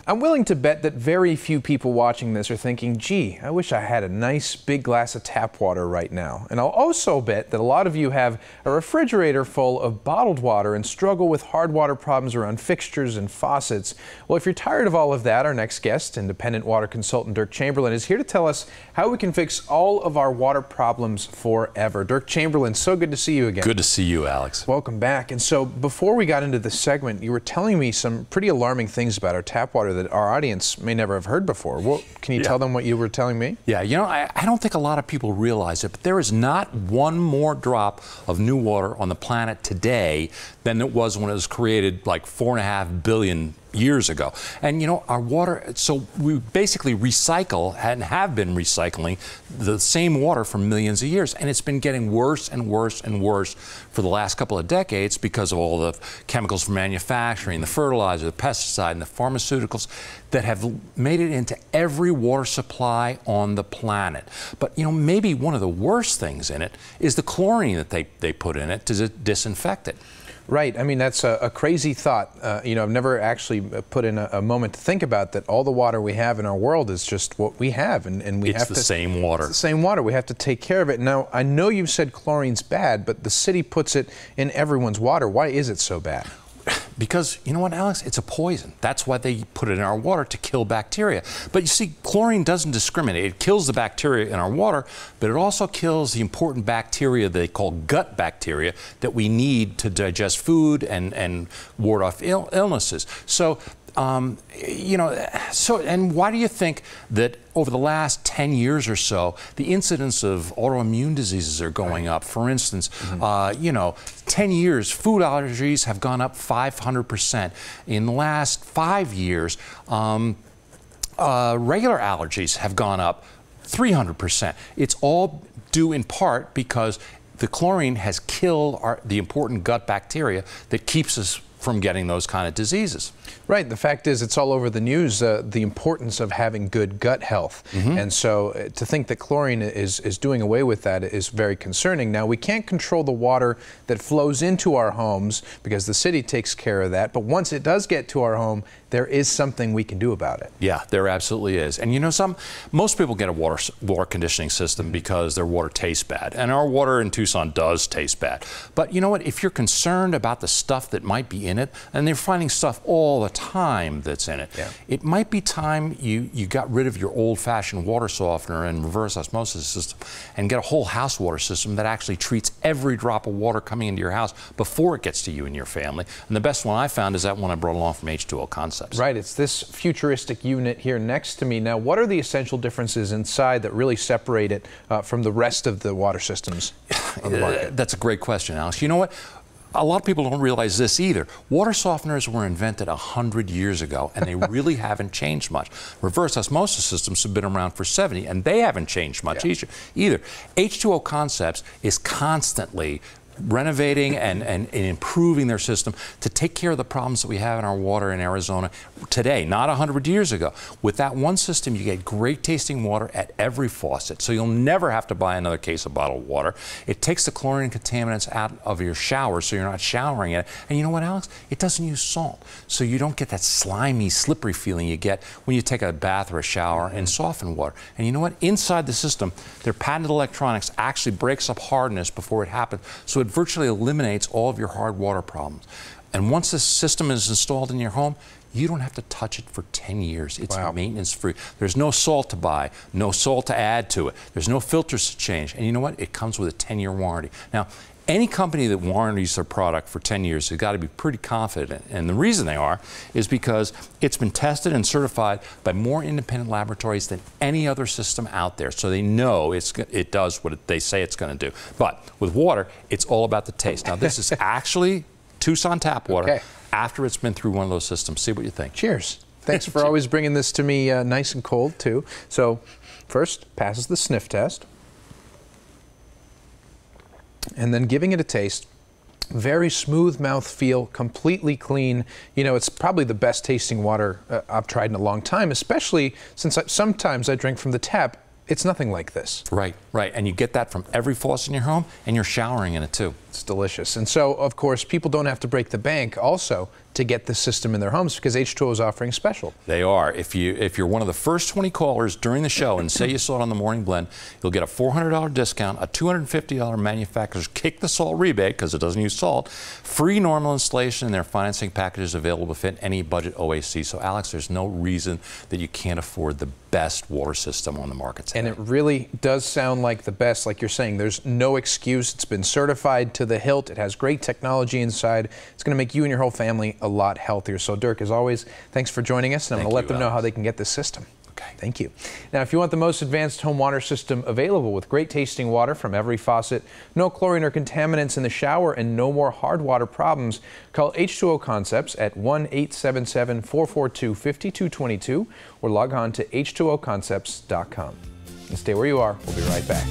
I'm willing to bet that very few people watching this are thinking, gee, I wish I had a nice big glass of tap water right now. And I'll also bet that a lot of you have a refrigerator full of bottled water and struggle with hard water problems around fixtures and faucets. Well, if you're tired of all of that, our next guest, independent water consultant Dirk Chamberlain, is here to tell us how we can fix all of our water problems forever. Dirk Chamberlain, so good to see you again. Good to see you, Alex. Welcome back. And so before we got into this segment, you were telling me some pretty alarming things about our tap water that our audience may never have heard before. Well, can you tell them what you were telling me? Yeah, you know, I don't think a lot of people realize it, but there is not one more drop of new water on the planet today than it was when it was created like 4.5 billion years ago. And you know, our water, so we basically recycle and have been recycling the same water for millions of years, and it's been getting worse and worse and worse for the last couple of decades because of all the chemicals from manufacturing, the fertilizer, the pesticide, and the pharmaceuticals that have made it into every water supply on the planet. But you know, maybe one of the worst things in it is the chlorine that they put in it to disinfect it. Right. I mean, that's a crazy thought. You know, I've never actually put in a moment to think about that all the water we have in our world is just what we have, and we have to... It's the same water. It's the same water. We have to take care of it. Now, I know you've said chlorine's bad, but the city puts it in everyone's water. Why is it so bad? Because, you know what, Alex? It's a poison. That's why they put it in our water, to kill bacteria. But you see, chlorine doesn't discriminate. It kills the bacteria in our water, but it also kills the important bacteria they call gut bacteria that we need to digest food and ward off illnesses. So, you know, and why do you think that over the last 10 years or so, the incidence of autoimmune diseases are going up? For instance, you know, 10 years, food allergies have gone up 500%. In the last 5 years, regular allergies have gone up 300%. It's all due in part because the chlorine has killed the important gut bacteria that keeps us from getting those kind of diseases. Right. The fact is, it's all over the news, the importance of having good gut health. And so to think that chlorine is doing away with that is very concerning. Now, we can't control the water that flows into our homes because the city takes care of that. But once it does get to our home, there is something we can do about it. Yeah, there absolutely is. And you know, most people get a water conditioning system because their water tastes bad. And our water in Tucson does taste bad. But you know what? If you're concerned about the stuff that might be in it, and they're finding stuff all the time that's in it, it might be time you got rid of your old-fashioned water softener and reverse osmosis system and get a whole house water system that actually treats every drop of water coming into your house before it gets to you and your family. And the best one I found is that one I brought along from H2O Concepts. Right, it's this futuristic unit here next to me. Now, what are the essential differences inside that really separate it from the rest of the water systems on the market? That's a great question, Alex. You know what? A lot of people don't realize this either. Water softeners were invented 100 years ago, and they really haven't changed much. Reverse osmosis systems have been around for 70, and they haven't changed much either. H2O Concepts is constantly renovating and improving their system to take care of the problems that we have in our water in Arizona today, not 100 years ago. With that one system, you get great tasting water at every faucet, so you'll never have to buy another case of bottled water. It takes the chlorine contaminants out of your shower, so you're not showering in it. And you know what, Alex? It doesn't use salt, so you don't get that slimy, slippery feeling you get when you take a bath or a shower in softened water. And you know what? Inside the system, their patented electronics actually breaks up hardness before it happens, so it virtually eliminates all of your hard water problems. And once this system is installed in your home, you don't have to touch it for 10 years. It's maintenance free. There's no salt to buy, no salt to add to it. There's no filters to change. And you know what? It comes with a 10-year warranty. Now, any company that warranties their product for 10 years has got to be pretty confident. And the reason they are is because it's been tested and certified by more independent laboratories than any other system out there. So they know it does what they say it's going to do. But with water, it's all about the taste. Now, this is actually Tucson tap water after it's been through one of those systems. See what you think. Cheers. Thanks for always bringing this to me nice and cold, too. So first, passes the sniff test. And then giving it a taste. Very smooth mouth feel, completely clean. You know, it's probably the best tasting water I've tried in a long time, especially since sometimes I drink from the tap. It's nothing like this. Right, right. And you get that from every faucet in your home, and you're showering in it too. It's delicious. And so, of course, people don't have to break the bank also to get the system in their homes because H2O is offering special. They are. If you're one of the first 20 callers during the show and say you saw it on the Morning Blend, you'll get a $400 discount, a $250 manufacturer's kick the salt rebate because it doesn't use salt, free normal installation, and their financing packages available to fit any budget OAC. So Alex, there's no reason that you can't afford the best water system on the market today. And it really does sound like the best, like you're saying. There's no excuse. It's been certified to the hilt. It has great technology inside. It's going to make you and your whole family a lot healthier. So Dirk, as always, thanks for joining us, and I'm going to let them know how they can get this system. Okay. Thank you. Now, if you want the most advanced home water system available with great tasting water from every faucet, no chlorine or contaminants in the shower, and no more hard water problems, call H2O Concepts at 1-877-442-5222 or log on to h2oconcepts.com. And stay where you are. We'll be right back.